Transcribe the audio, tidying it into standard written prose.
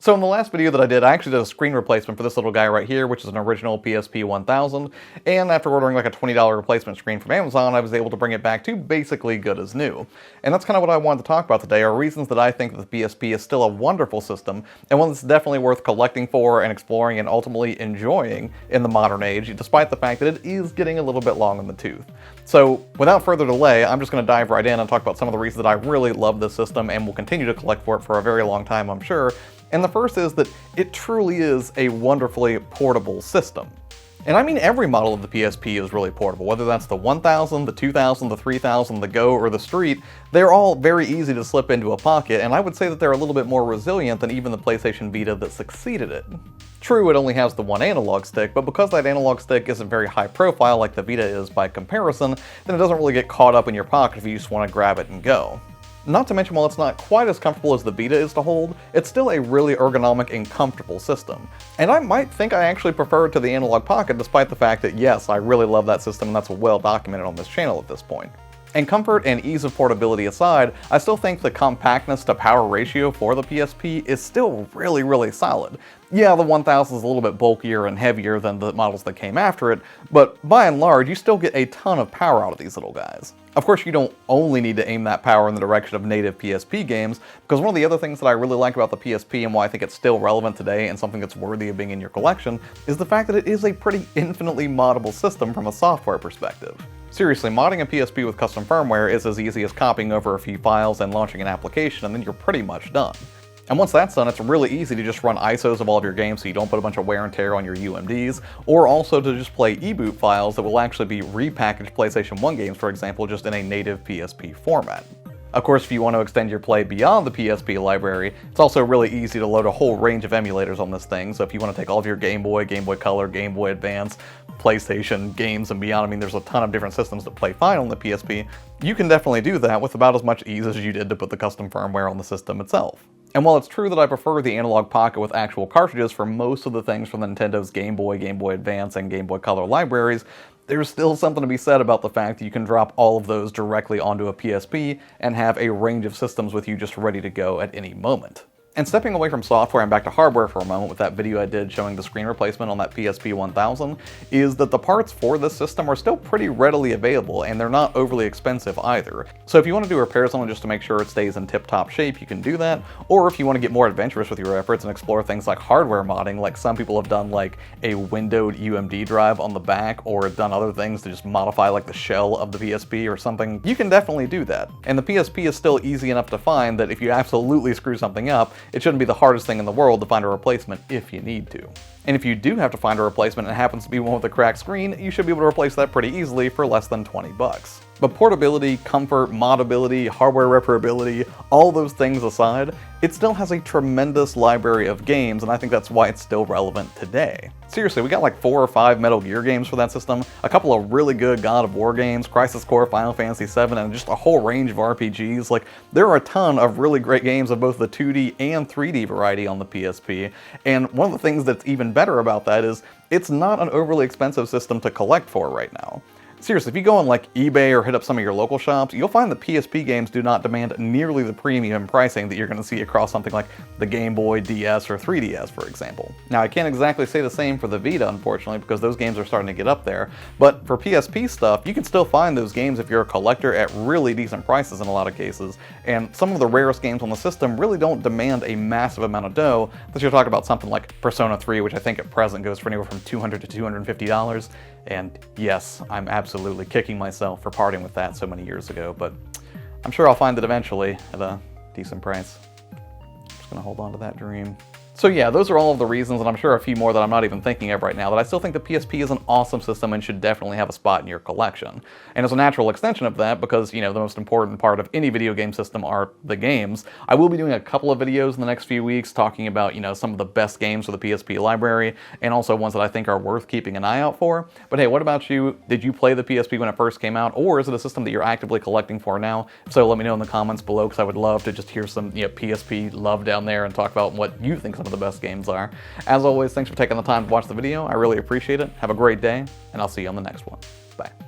So in the last video that I did, I actually did a screen replacement for this little guy right here, which is an original PSP 1000, and after ordering like a $20 replacement screen from Amazon, I was able to bring it back to basically good as new. And that's kind of what I wanted to talk about today, are reasons that I think that the PSP is still a wonderful system, and one that's definitely worth collecting for and exploring and ultimately enjoying in the modern age, despite the fact that it is getting a little bit long in the tooth. So without further delay, I'm just going to dive right in and talk about some of the reasons that I really love this system and will continue to collect for it for a very long time, I'm sure. And the first is that it truly is a wonderfully portable system. And I mean every model of the PSP is really portable, whether that's the 1000, the 2000, the 3000, the Go, or the Street. They're all very easy to slip into a pocket, and I would say that they're a little bit more resilient than even the PlayStation Vita that succeeded it. True, it only has the one analog stick, but because that analog stick isn't very high profile like the Vita is by comparison, then it doesn't really get caught up in your pocket if you just want to grab it and go. Not to mention, while it's not quite as comfortable as the Vita is to hold, it's still a really ergonomic and comfortable system. And I might think I actually prefer it to the analog pocket, despite the fact that yes, I really love that system and that's well documented on this channel at this point. And comfort and ease of portability aside, I still think the compactness to power ratio for the PSP is still really solid. Yeah, the 1000 is a little bit bulkier and heavier than the models that came after it, but by and large, you still get a ton of power out of these little guys. Of course, you don't only need to aim that power in the direction of native PSP games, because one of the other things that I really like about the PSP and why I think it's still relevant today and something that's worthy of being in your collection is the fact that it is a pretty infinitely moddable system from a software perspective. Seriously, modding a PSP with custom firmware is as easy as copying over a few files and launching an application, and then you're pretty much done. And once that's done, it's really easy to just run ISOs of all of your games so you don't put a bunch of wear and tear on your UMDs, or also to just play eboot files that will actually be repackaged PlayStation 1 games, for example, just in a native PSP format. Of course, if you want to extend your play beyond the PSP library, it's also really easy to load a whole range of emulators on this thing, so if you want to take all of your Game Boy, Game Boy Color, Game Boy Advance, PlayStation games and beyond, I mean there's a ton of different systems that play fine on the PSP, you can definitely do that with about as much ease as you did to put the custom firmware on the system itself. And while it's true that I prefer the analog pocket with actual cartridges for most of the things from the Nintendo's Game Boy, Game Boy Advance, and Game Boy Color libraries, there's still something to be said about the fact that you can drop all of those directly onto a PSP and have a range of systems with you just ready to go at any moment. And stepping away from software and back to hardware for a moment with that video I did showing the screen replacement on that PSP 1000, is that the parts for this system are still pretty readily available and they're not overly expensive either. So if you want to do repairs on it just to make sure it stays in tip-top shape, you can do that, or if you want to get more adventurous with your efforts and explore things like hardware modding, like some people have done like a windowed UMD drive on the back, or done other things to just modify like the shell of the PSP or something, you can definitely do that. And the PSP is still easy enough to find that if you absolutely screw something up, it shouldn't be the hardest thing in the world to find a replacement if you need to. And if you do have to find a replacement and it happens to be one with a cracked screen, you should be able to replace that pretty easily for less than 20 bucks. But portability, comfort, modability, hardware repairability, all those things aside, it still has a tremendous library of games, and I think that's why it's still relevant today. Seriously, we got like 4 or 5 Metal Gear games for that system, a couple of really good God of War games, Crisis Core, Final Fantasy VII, and just a whole range of RPGs. Like, there are a ton of really great games of both the 2D and 3D variety on the PSP, and one of the things that's even better about that is it's not an overly expensive system to collect for right now. Seriously, if you go on like eBay or hit up some of your local shops, you'll find that PSP games do not demand nearly the premium pricing that you're going to see across something like the Game Boy, DS, or 3DS, for example. Now, I can't exactly say the same for the Vita, unfortunately, because those games are starting to get up there, but for PSP stuff, you can still find those games if you're a collector at really decent prices in a lot of cases, and some of the rarest games on the system really don't demand a massive amount of dough, unless you're talking about something like Persona 3, which I think at present goes for anywhere from $200 to $250, and yes, I'm absolutely kicking myself for parting with that so many years ago, but I'm sure I'll find it eventually at a decent price. Just gonna hold on to that dream. So yeah, those are all of the reasons, and I'm sure a few more that I'm not even thinking of right now, that I still think the PSP is an awesome system and should definitely have a spot in your collection. And as a natural extension of that, because, you know, the most important part of any video game system are the games, I will be doing a couple of videos in the next few weeks talking about, you know, some of the best games for the PSP library, and also ones that I think are worth keeping an eye out for. But hey, what about you? Did you play the PSP when it first came out, or is it a system that you're actively collecting for now? If so, let me know in the comments below, because I would love to just hear some, you know, PSP love down there and talk about what you think some of the best games are. As always, thanks for taking the time to watch the video. I really appreciate it. Have a great day, and I'll see you on the next one. Bye.